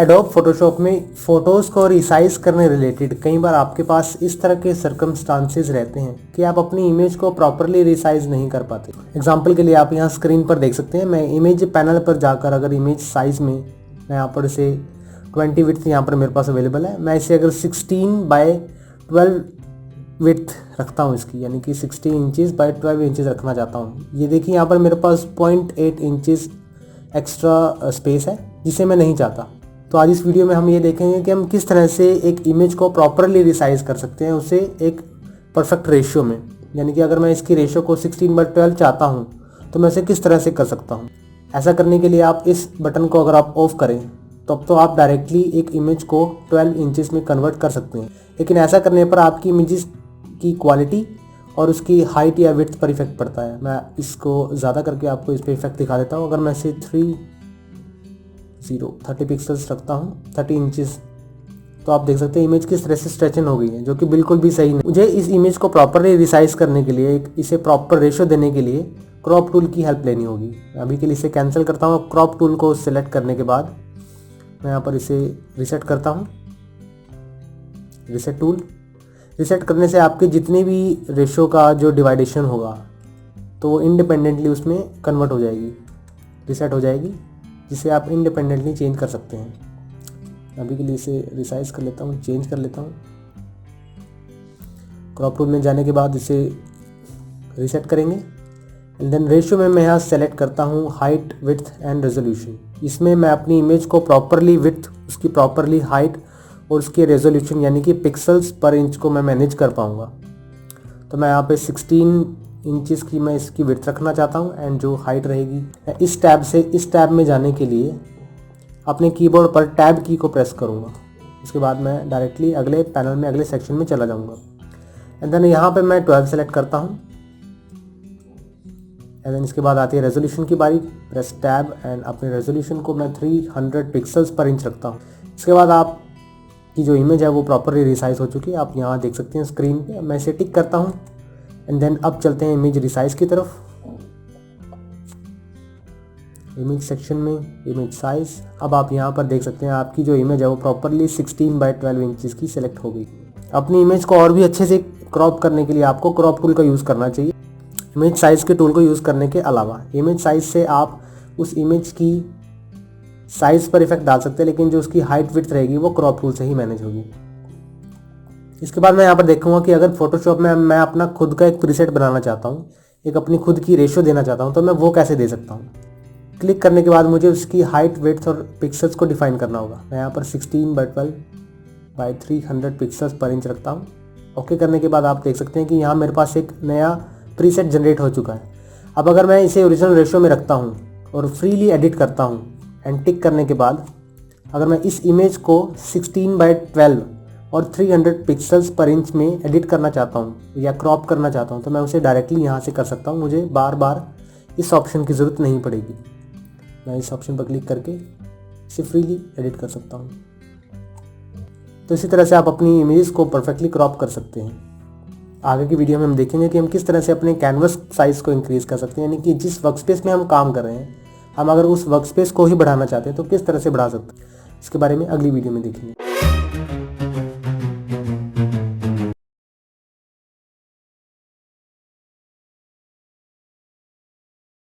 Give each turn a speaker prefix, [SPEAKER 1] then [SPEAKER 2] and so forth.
[SPEAKER 1] Adobe Photoshop में photos को resize करने रिलेटेड कई बार आपके पास इस तरह के सर्कमस्टांसेस रहते हैं कि आप अपनी इमेज को प्रॉपरली रिसाइज नहीं कर पाते। एग्जांपल के लिए आप यहाँ स्क्रीन पर देख सकते हैं, मैं इमेज पैनल पर जाकर अगर इमेज साइज़ में मैं यहाँ पर इसे 20 विड्थ यहाँ पर मेरे पास अवेलेबल है, मैं इसे अगर 16/12 विड्थ रखता हूँ इसकी, यानी कि 16 इंचज़ बाय 12 इंचज़ रखना चाहता हूँ। ये देखिए यहाँ पर मेरे पास 0.8 इंचज़ एक्स्ट्रा स्पेस है जिसे मैं नहीं चाहता। तो आज इस वीडियो में हम ये देखेंगे कि हम किस तरह से एक इमेज को प्रॉपरली रिसाइज कर सकते हैं, उसे एक परफेक्ट रेशियो में, यानी कि अगर मैं इसकी रेशियो को 16/12 चाहता हूँ तो मैं इसे किस तरह से कर सकता हूँ। ऐसा करने के लिए आप इस बटन को अगर आप ऑफ करें तब तो आप डायरेक्टली एक इमेज को 12 इंचज़ में कन्वर्ट कर सकते हैं, लेकिन ऐसा करने पर आपकी इमेजेस की क्वालिटी और उसकी हाइट या विड्थ पर इफेक्ट पड़ता है। मैं इसको ज़्यादा करके आपको इस पर इफेक्ट दिखा देता हूँ। अगर मैं इसे 30 पिक्सल्स रखता हूँ, 30 इंचज़, तो आप देख सकते हैं इमेज किस तरह से स्ट्रेचन हो गई है, जो कि बिल्कुल भी सही नहीं। मुझे इस इमेज को प्रॉपरली रिसाइज करने के लिए, इसे प्रॉपर रेशियो देने के लिए क्रॉप टूल की हेल्प लेनी होगी। अभी के लिए इसे कैंसिल करता हूँ। क्रॉप टूल को सिलेक्ट करने के बाद मैं यहाँ पर इसे रीसेट करता हूँ। रीसेट टूल रीसेट करने से आपके जितने भी रेशियो का जो डिवाइडेशन होगा तो वो इंडिपेंडेंटली उसमें कन्वर्ट हो जाएगी, रीसेट हो जाएगी, जिसे आप इंडिपेंडेंटली चेंज कर सकते हैं। अभी के लिए इसे रिसाइज कर लेता हूँ, चेंज कर लेता हूँ। क्रॉप टूल में जाने के बाद इसे रीसेट करेंगे एंड देन रेशियो में मैं यहाँ सेलेक्ट करता हूँ हाइट, विड्थ एंड रेजोल्यूशन। इसमें मैं अपनी इमेज को प्रॉपरली विड्थ, उसकी प्रॉपरली हाइट और उसके रेजोल्यूशन यानी कि पिक्सल्स पर इंच को मैं मैनेज कर पाऊँगा। तो मैं यहाँ पे 16 इंचज़ की मैं इसकी विड्थ रखना चाहता हूँ एंड जो हाइट रहेगी, इस टैब से इस टैब में जाने के लिए अपने कीबोर्ड पर टैब की को प्रेस करूँगा। उसके बाद मैं डायरेक्टली अगले पैनल में, अगले सेक्शन में चला जाऊँगा एंड देन यहाँ पे मैं 12 सेलेक्ट करता हूँ एंड देन इसके बाद आती है रेजोल्यूशन की बारी। प्रेस टैब एंड अपने रेजोल्यूशन को मैं 300 पिक्सल्स पर इंच रखता हूँ। इसके बाद आप की जो इमेज है वो प्रॉपरली रिसाइज हो चुकी है, आप यहाँ देख सकते हैं स्क्रीन पे। मैं इसे टिक करता हूँ एंड देन अब चलते हैं इमेज रिसाइज की तरफ। इमेज सेक्शन में इमेज साइज, अब आप यहाँ पर देख सकते हैं आपकी जो इमेज है वो प्रॉपरली 16/12 इंचज़ की सिलेक्ट हो गई। अपनी इमेज को और भी अच्छे से क्रॉप करने के लिए आपको क्रॉप टूल का यूज़ करना चाहिए। इमेज साइज के टूल को यूज़ करने के अलावा इमेज साइज से आप उस इमेज की साइज पर इफेक्ट डाल सकते हैं, लेकिन जो उसकी हाइट विड्थ रहेगी वो क्रॉप टूल से ही मैनेज होगी। इसके बाद मैं यहाँ पर देखूंगा कि अगर फोटोशॉप में मैं अपना खुद का एक प्रीसेट बनाना चाहता हूँ, एक अपनी खुद की रेशियो देना चाहता हूँ, तो मैं वो कैसे दे सकता हूँ। क्लिक करने के बाद मुझे उसकी हाइट, विड्थ और पिक्सल्स को डिफाइन करना होगा। मैं यहाँ पर 16/12 बाय 300 पिक्सल्स पर इंच रखता हूँ। ओके करने के बाद आप देख सकते हैं कि यहाँ मेरे पास एक नया प्रीसेट जनरेट हो चुका है। अब अगर मैं इसे ओरिजिनल रेशियो में रखता हूँ और फ्रीली एडिट करता हूँ एंड टिक करने के बाद अगर मैं इस इमेज को 16/12 और 300 पिक्सल्स पर इंच में एडिट करना चाहता हूँ या क्रॉप करना चाहता हूँ तो मैं उसे डायरेक्टली यहाँ से कर सकता हूँ। मुझे बार बार इस ऑप्शन की ज़रूरत नहीं पड़ेगी। मैं इस ऑप्शन पर क्लिक करके इसे फ्रीली एडिट कर सकता हूँ। तो इसी तरह से आप अपनी इमेज को परफेक्टली क्रॉप कर सकते हैं। आगे की वीडियो में हम देखेंगे कि हम किस तरह से अपने कैनवस साइज़ को इंक्रीज़ कर सकते हैं, यानी कि जिस वर्कस्पेस में हम काम कर रहे हैं हम अगर उस वर्कस्पेस को ही बढ़ाना चाहते हैं तो किस तरह से बढ़ा सकते हैं, इसके बारे में अगली वीडियो में देखेंगे।